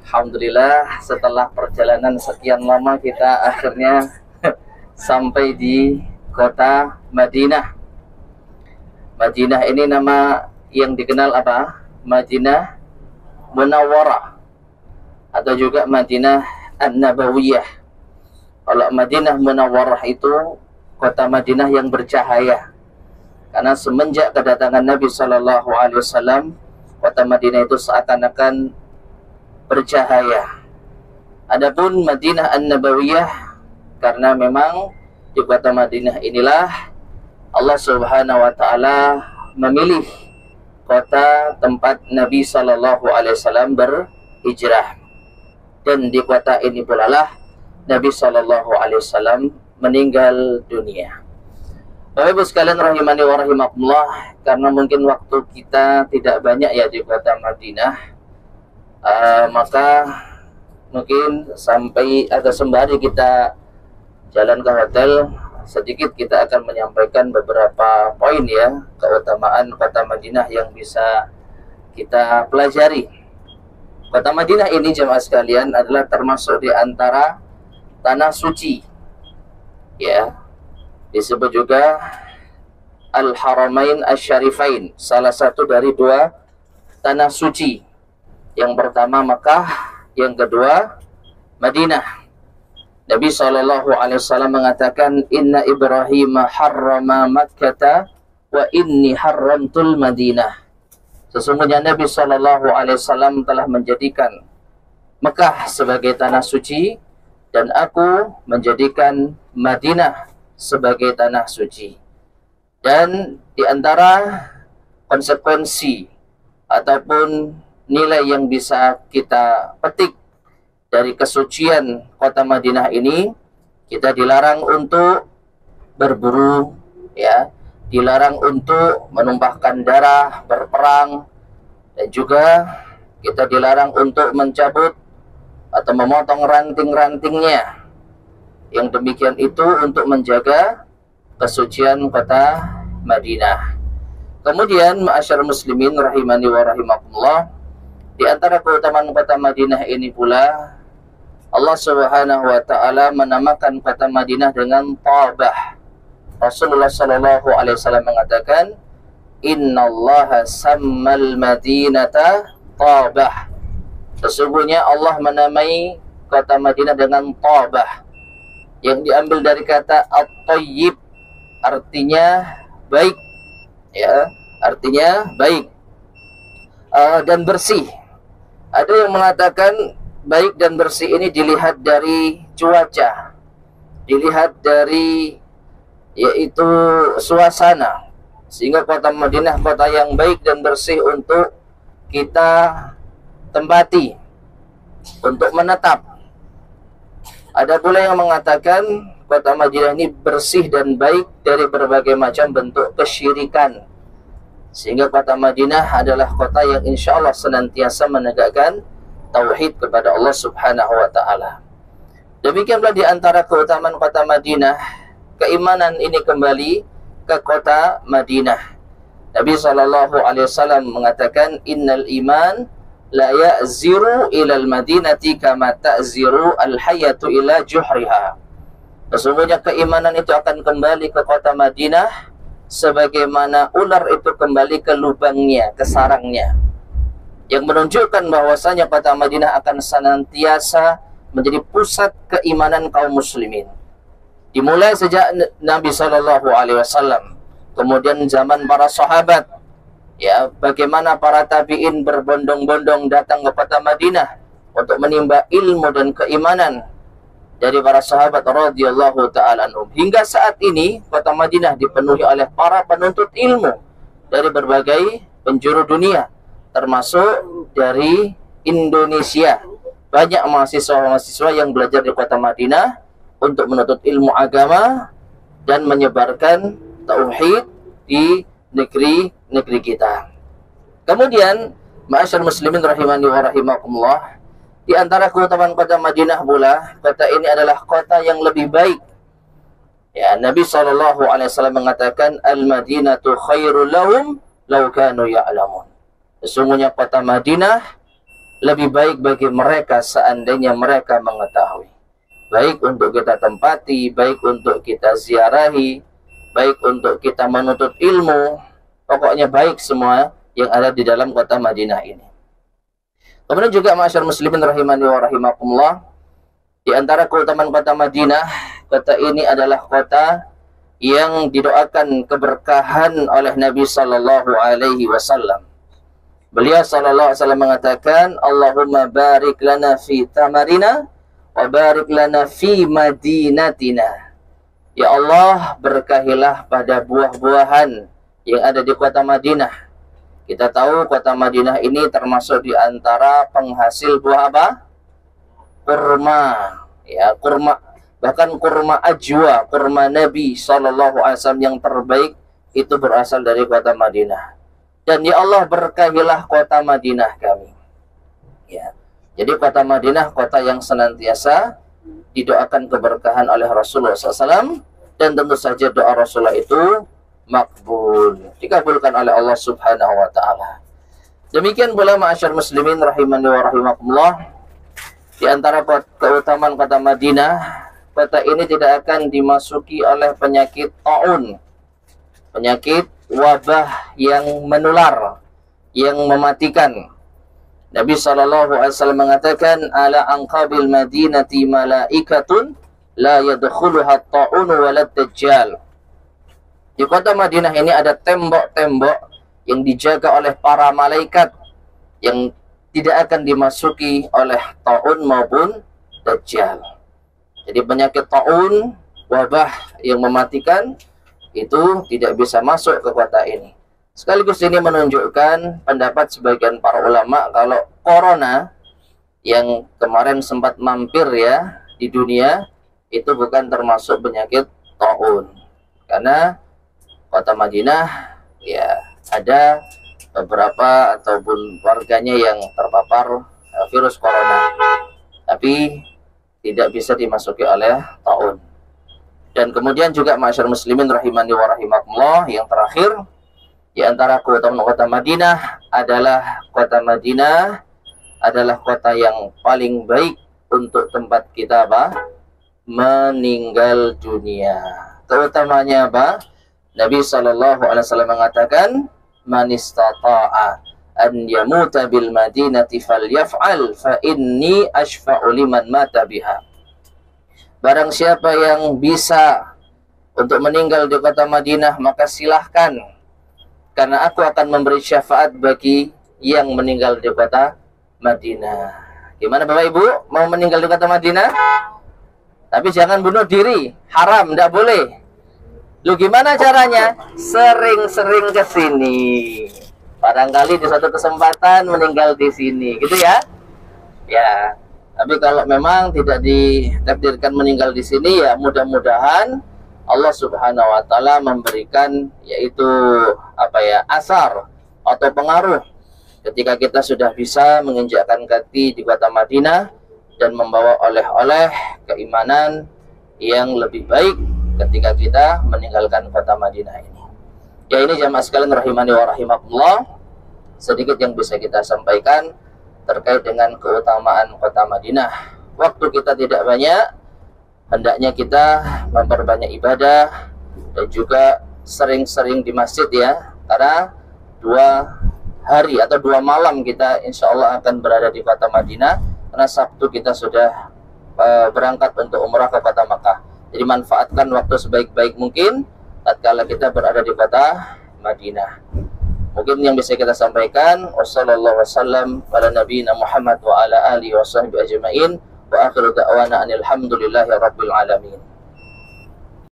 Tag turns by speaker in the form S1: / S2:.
S1: Alhamdulillah, setelah perjalanan sekian lama kita akhirnya sampai di kota Madinah. Madinah ini nama yang dikenal apa? Madinah Munawwarah atau juga Madinah An-Nabawiyah. Kalau Madinah Munawwarah itu kota Madinah yang bercahaya. Karena semenjak kedatangan Nabi Shallallahu Alaihi Wasallam, kota Madinah itu seakan-akan bercahaya. Adapun Madinah An-Nabawiyah, karena memang di kota Madinah inilah Allah Subhanahu wa taala memilih kota tempat Nabi Shallallahu Alaihi Wasallam berhijrah. Dan di kota ini pula lah Nabi Shallallahu Alaihi Wasallam meninggal dunia. Bapak Ibu sekalian rahimani wa rahimakumullah, karena mungkin waktu kita tidak banyak ya di kota Madinah, maka mungkin sampai atau sembari kita jalan ke hotel, sedikit kita akan menyampaikan beberapa poin ya, keutamaan kota Madinah yang bisa kita pelajari. Kota Madinah ini jemaah sekalian adalah termasuk di antara tanah suci ya, disebut juga Al-Haramain Asy-Syarifain, salah satu dari dua tanah suci. Yang pertama Makkah, yang kedua Madinah. Nabi SAW mengatakan, Inna Ibrahim harrama Makkata wa inni harramtul Madinah. Sesungguhnya Nabi SAW telah menjadikan Mekah sebagai tanah suci, dan aku menjadikan Madinah sebagai tanah suci. Dan di antara konsekuensi ataupun nilai yang bisa kita petik dari kesucian kota Madinah ini, kita dilarang untuk berburu ya, dilarang untuk menumpahkan darah, berperang, dan juga kita dilarang untuk mencabut atau memotong ranting-rantingnya. Yang demikian itu untuk menjaga kesucian kota Madinah. Kemudian ma'asyar muslimin rahimani wa rahimakumullah, di antara keutamaan kota Madinah ini pula Allah Subhanahu wa taala menamakan kota Madinah dengan Tabah. Rasulullah sallallahu alaihi wasallam mengatakan, "Innallaha sammal Madinata Tabah." Sesungguhnya Allah menamai kota Madinah dengan Tabah, yang diambil dari kata at-thayyib, artinya baik ya, artinya baik dan bersih. Ada yang mengatakan baik dan bersih ini dilihat dari cuaca, dilihat dari yaitu suasana, sehingga kota Madinah kota yang baik dan bersih untuk kita tempati, untuk menetap. Ada pula yang mengatakan kota Madinah ini bersih dan baik dari berbagai macam bentuk kesyirikan, sehingga kota Madinah adalah kota yang insya Allah senantiasa menegakkan tauhid kepada Allah Subhanahu wa taala. Demikianlah di antara keutamaan kota Madinah, keimanan ini kembali ke kota Madinah. Nabi SAW mengatakan, innal iman la ya'ziru ilal madinati kama ta'ziru al-hayatu ila juhriha. Sesungguhnya keimanan itu akan kembali ke kota Madinah sebagaimana ular itu kembali ke lubangnya, ke sarangnya, yang menunjukkan bahwasanya kota Madinah akan senantiasa menjadi pusat keimanan kaum muslimin. Dimulai sejak Nabi Shallallahu Alaihi Wasallam, kemudian zaman para sahabat, ya, bagaimana para tabi'in berbondong-bondong datang ke kota Madinah untuk menimba ilmu dan keimanan dari para sahabat radhiyallahu ta'ala anhum. Hingga saat ini kota Madinah dipenuhi oleh para penuntut ilmu dari berbagai penjuru dunia, termasuk dari Indonesia. Banyak mahasiswa-mahasiswa yang belajar di kota Madinah untuk menuntut ilmu agama dan menyebarkan tauhid di negeri kita. Kemudian, ma'asyar muslimin rahimani wa rahimakumullah, di antara keutamaan kota Madinah pula, kota ini adalah kota yang lebih baik. Ya, Nabi SAW mengatakan, Al-Madinatu khairul lahum law kanu ya'lamun. Sesungguhnya kota Madinah lebih baik bagi mereka seandainya mereka mengetahui. Baik untuk kita tempati, baik untuk kita ziarahi, baik untuk kita menuntut ilmu, pokoknya baik semua yang ada di dalam kota Madinah ini. Kemudian juga masyarakat muslimin rahimani wa rahimakumullah, di antara keutamaan kota Madinah, kota ini adalah kota yang didoakan keberkahan oleh Nabi sallallahu alaihi wasallam. Beliau sallallahu alaihi wasallam mengatakan, Allahumma barik lana fi tamarina wa barik lana fi madinatina. Ya Allah, berkahilah pada buah-buahan yang ada di kota Madinah. Kita tahu kota Madinah ini termasuk di antara penghasil buah apa? Kurma. Ya, kurma. Bahkan kurma ajwa, kurma Nabi SAW yang terbaik itu berasal dari kota Madinah. Dan ya Allah, berkahilah kota Madinah kami. Ya. Jadi kota Madinah kota yang senantiasa didoakan keberkahan oleh Rasulullah SAW, dan tentu saja doa Rasulullah itu makbul, dikabulkan oleh Allah Subhanahu wa taala. Demikian pula ma'asyar muslimin rahimani wa rahimakumullah, di antara keutamaan kota Madinah, kota ini tidak akan dimasuki oleh penyakit taun, penyakit wabah yang menular, yang mematikan. Nabi SAW mengatakan, ala anqabil madinati malaikatun la yadkhuluha ta'un walad dajjal. Di kota Madinah ini ada tembok-tembok yang dijaga oleh para malaikat yang tidak akan dimasuki oleh ta'un maupun dajjal. Jadi penyakit ta'un, wabah yang mematikan, itu tidak bisa masuk ke kota ini. Sekaligus ini menunjukkan pendapat sebagian para ulama kalau corona yang kemarin sempat mampir ya di dunia itu bukan termasuk penyakit taun, karena kota Madinah ya ada beberapa ataupun warganya yang terpapar virus corona, tapi tidak bisa dimasuki oleh taun. Dan kemudian juga masyarakat muslimin rahimani wa rahimakumullah, yang terakhir di antara keutamaan kota Madinah adalah kota Madinah adalah kota yang paling baik untuk tempat kita apa? Meninggal dunia. Keutamanya apa? Nabi SAW mengatakan, man istata'a an yamuta bil madinati falyaf'al fa inni ashfa'u liman mata biha. Barang siapa yang bisa untuk meninggal di kota Madinah, maka silahkan, karena aku akan memberi syafaat bagi yang meninggal di kota Madinah. Gimana Bapak Ibu? Mau meninggal di kota Madinah? Tapi jangan bunuh diri, haram, tidak boleh. Lu gimana caranya? Sering-sering ke sini. Barangkali di suatu kesempatan meninggal di sini, gitu ya? Ya. Tapi kalau memang tidak ditakdirkan meninggal di sini, ya mudah-mudahan Allah Subhanahu wa taala memberikan yaitu apa ya, asar atau pengaruh ketika kita sudah bisa menginjakkan kaki di kota Madinah dan membawa oleh-oleh keimanan yang lebih baik ketika kita meninggalkan kota Madinah ini. Ya, ini jamaah sekalian rahimani wa rahimakumullah, sedikit yang bisa kita sampaikan terkait dengan keutamaan kota Madinah. Waktu kita tidak banyak, hendaknya kita memperbanyak ibadah dan juga sering-sering di masjid ya, karena 2 hari atau 2 malam kita insya Allah akan berada di kota Madinah, karena Sabtu kita sudah berangkat untuk umrah ke kota Makkah. Jadi manfaatkan waktu sebaik-baik mungkin tatkala kita berada di kota Madinah. Mungkin yang bisa kita sampaikan, wassallallahu wasallam ala nabiyina Muhammad wa ala alihi wa sahbihi ajma'in, wa akhiru da'wana anil hamdulillahi rabbil alamin.